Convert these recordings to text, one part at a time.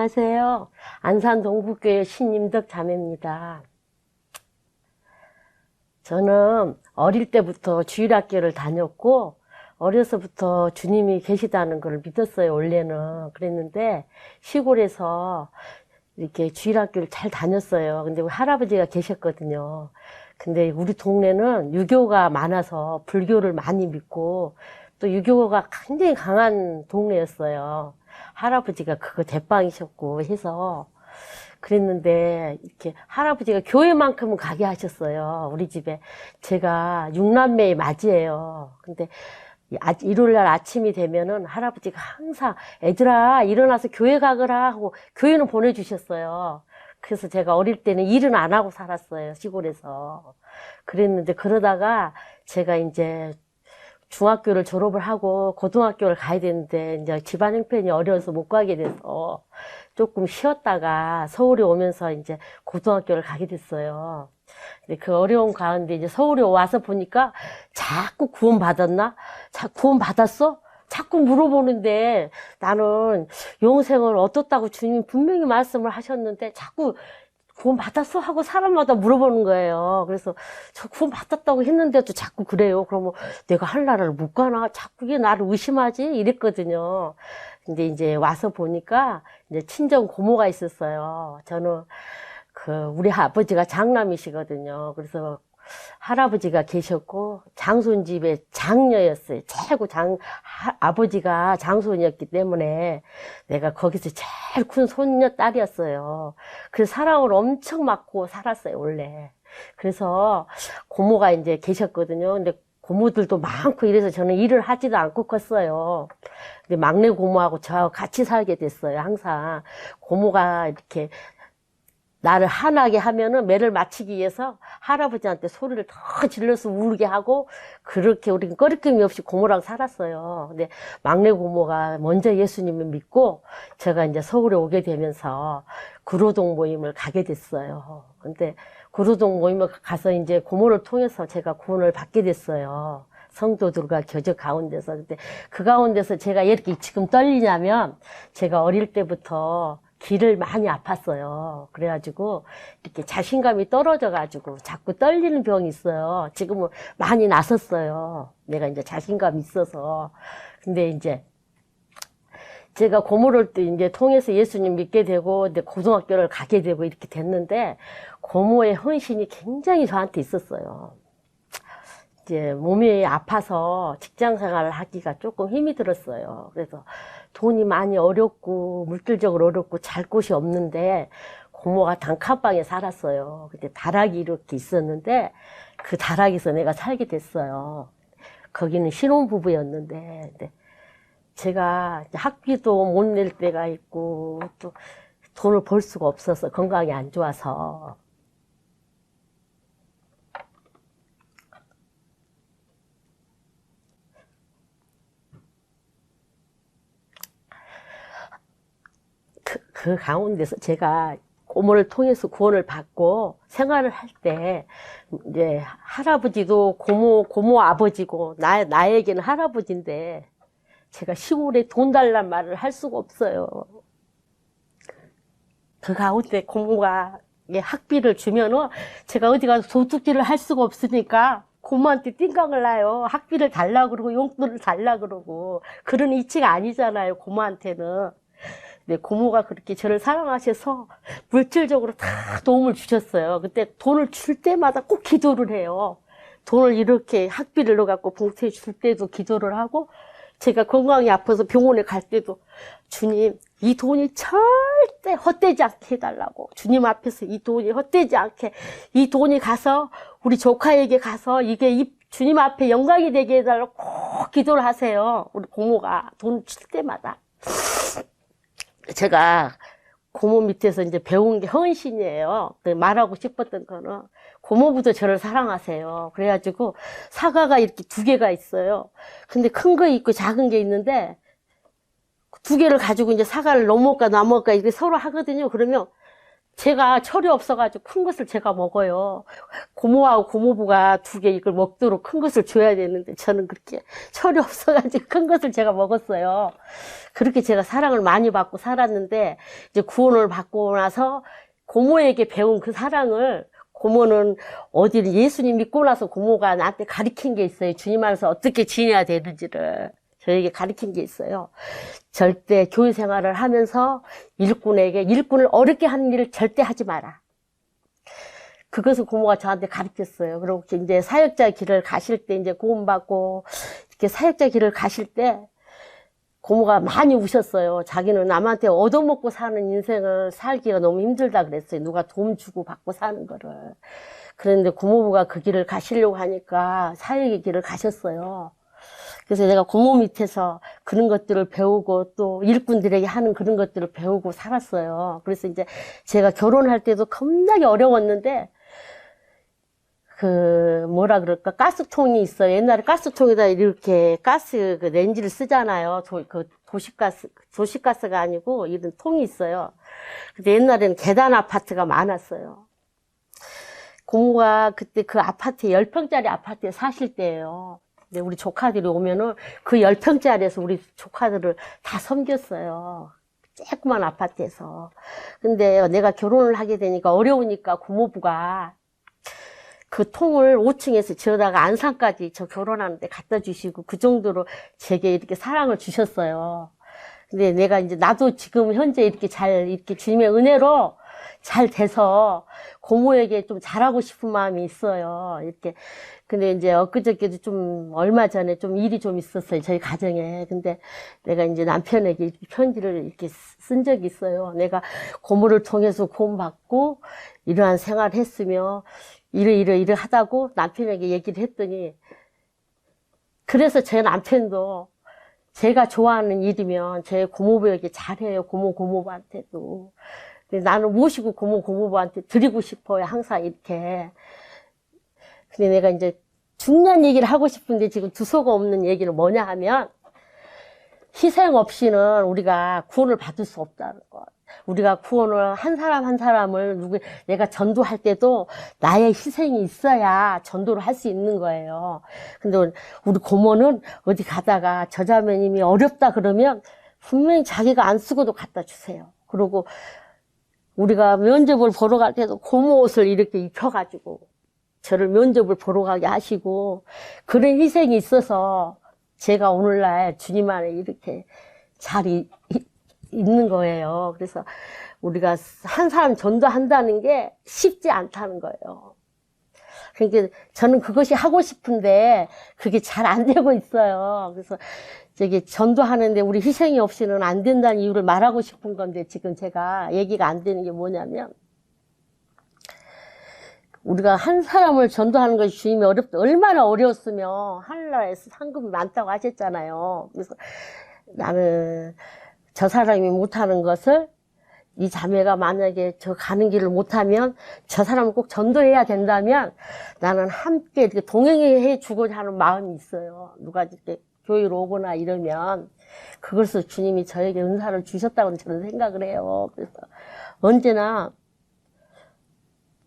안녕하세요. 안산 동북교회 신임덕 자매입니다. 저는 어릴 때부터 주일학교를 다녔고 어려서부터 주님이 계시다는 걸 믿었어요. 원래는 그랬는데 시골에서 이렇게 주일학교를 잘 다녔어요. 근데 우리 할아버지가 계셨거든요. 근데 우리 동네는 유교가 많아서 불교를 많이 믿고 또 유교가 굉장히 강한 동네였어요. 할아버지가 그거 대빵이셨고 해서 그랬는데 이렇게 할아버지가 교회만큼은 가게 하셨어요. 우리 집에 제가 6남매의 맞이에요. 근데 일요일날 아침이 되면은 할아버지가 항상 애들아 일어나서 교회 가거라 하고 교회는 보내주셨어요. 그래서 제가 어릴 때는 일은 안 하고 살았어요. 시골에서. 그랬는데 그러다가 제가 이제 중학교를 졸업을 하고 고등학교를 가야 되는데 이제 집안 형편이 어려워서 못 가게 돼서 조금 쉬었다가 서울에 오면서 이제 고등학교를 가게 됐어요. 근데 그 어려운 가운데 이제 서울에 와서 보니까 자꾸 구원 받았나? 구원 받았어? 자꾸 물어보는데 나는 영생을 어떻다고 주님 분명히 말씀을 하셨는데 자꾸 구원 받았어? 하고 사람마다 물어보는 거예요. 그래서 저 구원 받았다고 했는데도 자꾸 그래요. 그러면 내가 할 나라를 못 가나? 자꾸 이게 나를 의심하지? 이랬거든요. 근데 이제 와서 보니까 이제 친정 고모가 있었어요. 저는 우리 아버지가 장남이시거든요. 그래서 할아버지가 계셨고 장손 집의 장녀였어요. 최고 아버지가 장손이었기 때문에 내가 거기서 제일 큰 손녀 딸이었어요. 그래서 사랑을 엄청 받고 살았어요, 원래. 그래서 고모가 이제 계셨거든요. 근데 고모들도 많고 이래서 저는 일을 하지도 않고 컸어요. 근데 막내 고모하고 저하고 같이 살게 됐어요, 항상. 고모가 이렇게 나를 화나게 하면은 매를 맞추기 위해서 할아버지한테 소리를 더 질러서 울게 하고 그렇게 우리는 꺼리낌이 없이 고모랑 살았어요. 근데 막내 고모가 먼저 예수님을 믿고 제가 이제 서울에 오게 되면서 구로동 모임을 가게 됐어요. 근데 구로동 모임을 가서 이제 고모를 통해서 제가 구원을 받게 됐어요. 성도들과 교제 가운데서. 근데 그 가운데서 제가 이렇게 지금 떨리냐면 제가 어릴 때부터 귀를 많이 아팠어요. 그래가지고 이렇게 자신감이 떨어져가지고 자꾸 떨리는 병이 있어요. 지금은 많이 나섰어요. 내가 이제 자신감이 있어서. 근데 이제 제가 고모를 또 이제 통해서 예수님 믿게 되고 이제 고등학교를 가게 되고 이렇게 됐는데 고모의 헌신이 굉장히 저한테 있었어요. 이제 몸이 아파서 직장 생활을 하기가 조금 힘이 들었어요. 그래서 돈이 많이 어렵고 물질적으로 어렵고 잘 곳이 없는데 고모가 단칸방에 살았어요. 근데 다락이 이렇게 있었는데 그 다락에서 내가 살게 됐어요. 거기는 신혼부부였는데 제가 학비도 못 낼 때가 있고 또 돈을 벌 수가 없어서 건강이 안 좋아서 그 가운데서 제가 고모를 통해서 구원을 받고 생활을 할 때 이제 할아버지도 고모 아버지고 나에게는 할아버지인데 제가 시골에 돈 달란 말을 할 수가 없어요. 그 가운데 고모가 학비를 주면은 제가 어디 가서 도둑질을 할 수가 없으니까 고모한테 띵강을 놔요. 학비를 달라 그러고 용돈을 달라 그러고 그런 이치가 아니잖아요, 고모한테는. 네, 고모가 그렇게 저를 사랑하셔서 물질적으로 다 도움을 주셨어요. 그때 돈을 줄 때마다 꼭 기도를 해요. 돈을 이렇게 학비를 넣어갖고 봉투에 줄 때도 기도를 하고 제가 건강이 아파서 병원에 갈 때도 주님 이 돈이 절대 헛되지 않게 해달라고 주님 앞에서 이 돈이 헛되지 않게 이 돈이 가서 우리 조카에게 가서 이게 주님 앞에 영광이 되게 해달라고 꼭 기도를 하세요. 우리 고모가 돈 줄 때마다. 제가 고모 밑에서 이제 배운 게 헌신이에요. 말하고 싶었던 거는 고모부터 저를 사랑하세요. 그래가지고 사과가 이렇게 2개가 있어요. 근데 큰 거 있고 작은 게 있는데 2개를 가지고 이제 사과를 넘어올까 남을까 이렇게 서로 하거든요. 그러면 제가 철이 없어가지고 큰 것을 제가 먹어요. 고모하고 고모부가 두 개 이걸 먹도록 큰 것을 줘야 되는데 저는 그렇게 철이 없어가지고 큰 것을 제가 먹었어요. 그렇게 제가 사랑을 많이 받고 살았는데 이제 구원을 받고 나서 고모에게 배운 그 사랑을 고모는 어디를 예수님 믿고 나서 고모가 나한테 가르친 게 있어요. 주님 안에서 어떻게 지내야 되는지를 저에게 가르친 게 있어요. 절대 교회 생활을 하면서 일꾼을 어렵게 하는 일을 절대 하지 마라. 그것을 고모가 저한테 가르쳤어요. 그리고 이제 사역자 길을 가실 때 이제 구원받고 이렇게 사역자 길을 가실 때 고모가 많이 우셨어요. 자기는 남한테 얻어먹고 사는 인생을 살기가 너무 힘들다 그랬어요. 누가 돈 주고 받고 사는 거를. 그런데 고모부가 그 길을 가시려고 하니까 사역의 길을 가셨어요. 그래서 내가 고모 밑에서 그런 것들을 배우고 또 일꾼들에게 하는 그런 것들을 배우고 살았어요. 그래서 이제 제가 결혼할 때도 겁나게 어려웠는데 뭐라 그럴까, 가스통이 있어요. 옛날에 가스통에다 이렇게 가스 그 렌지를 쓰잖아요. 도시가스가 아니고 이런 통이 있어요. 근데 옛날에는 계단 아파트가 많았어요. 고모가 그때 그 아파트 10평짜리 아파트에 사실 때예요. 근데 우리 조카들이 오면은 그 10평짜리에서 우리 조카들을 다 섬겼어요. 조그만 아파트에서. 근데 내가 결혼을 하게 되니까 어려우니까 고모부가 그 통을 5층에서 지어다가 안산까지 저 결혼하는데 갖다 주시고 그 정도로 제게 이렇게 사랑을 주셨어요. 근데 내가 이제 나도 지금 현재 이렇게 주님의 은혜로 잘 돼서 고모에게 좀 잘하고 싶은 마음이 있어요. 이렇게. 근데 이제 엊그저께도 좀 얼마 전에 좀 일이 좀 있었어요. 저희 가정에. 근데 내가 이제 남편에게 이렇게 편지를 이렇게 쓴 적이 있어요. 내가 고모를 통해서 구원받고 이러한 생활을 했으며 이러 하다고 남편에게 얘기를 했더니 그래서 제 남편도 제가 좋아하는 일이면 제 고모부에게 잘해요. 고모부한테도. 근데 나는 모시고 고모부한테 드리고 싶어요. 항상 이렇게. 근데 내가 이제 중요한 얘기를 하고 싶은데 지금 두서가 없는 얘기는 뭐냐 하면 희생 없이는 우리가 구원을 받을 수 없다는 것. 우리가 구원을 한 사람 한 사람을 내가 전도할 때도 나의 희생이 있어야 전도를 할 수 있는 거예요. 근데 우리 고모는 어디 가다가 저자매님이 어렵다 그러면 분명히 자기가 안 쓰고도 갖다 주세요. 그리고 우리가 면접을 보러 갈 때도 고모 옷을 이렇게 입혀가지고 저를 면접을 보러 가게 하시고 그런 희생이 있어서 제가 오늘날 주님 안에 이렇게 잘 있는 거예요. 그래서 우리가 한 사람 전도한다는 게 쉽지 않다는 거예요. 그러니까 저는 그것이 하고 싶은데 그게 잘 안 되고 있어요. 그래서 전도하는데 우리 희생이 없이는 안 된다는 이유를 말하고 싶은 건데 지금 제가 얘기가 안 되는 게 뭐냐면 우리가 한 사람을 전도하는 것이 주님이 얼마나 어려웠으면 하늘나라에서 상급이 많다고 하셨잖아요. 그래서 나는 저 사람이 못하는 것을 이 자매가 만약에 저 가는 길을 못하면 저 사람을 꼭 전도해야 된다면 나는 함께 이렇게 동행해 주고자 하는 마음이 있어요. 누가 이렇게 교회로 오거나 이러면 그것을 주님이 저에게 은사를 주셨다고 저는 생각을 해요. 그래서 언제나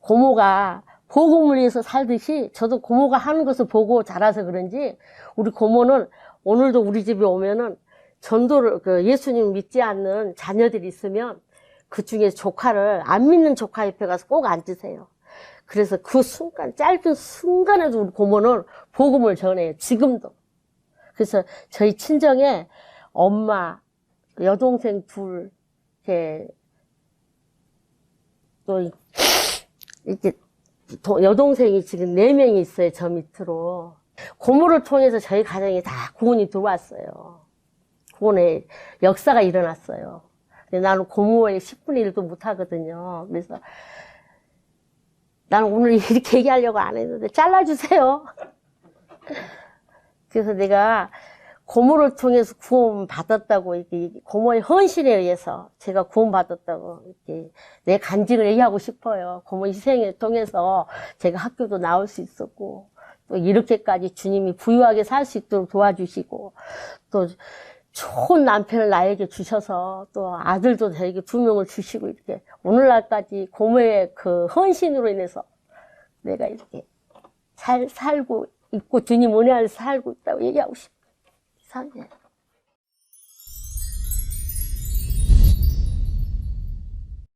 고모가 복음을 위해서 살듯이 저도 고모가 하는 것을 보고 자라서 그런지 우리 고모는 오늘도 우리 집에 오면은 전도를 예수님 믿지 않는 자녀들이 있으면 그 중에 조카를 안 믿는 조카 옆에 가서 꼭 앉으세요. 그래서 그 순간 짧은 순간에도 우리 고모는 복음을 전해요. 지금도. 그래서 저희 친정에 엄마, 여동생 둘, 또 이렇게 여동생이 지금 4명이 있어요. 저 밑으로. 고모를 통해서 저희 가정에 다 구원이 들어왔어요. 구원의 역사가 일어났어요. 근데 나는 고모의 10분의 1도 못하거든요. 그래서 나는 오늘 이렇게 얘기하려고 안 했는데 잘라주세요. 그래서 내가 고모를 통해서 구원 받았다고 이렇게 고모의 헌신에 의해서 제가 구원 받았다고 이렇게 내 간증을 얘기하고 싶어요. 고모 희생을 통해서 제가 학교도 나올 수 있었고 또 이렇게까지 주님이 부유하게 살 수 있도록 도와주시고 또 좋은 남편을 나에게 주셔서 또 아들도 저에게 2명을 주시고 이렇게 오늘날까지 고모의 그 헌신으로 인해서 내가 이렇게 잘 살고 있고 주님 은혜 안에서 살고 있다고 얘기하고 싶어요. 이상해.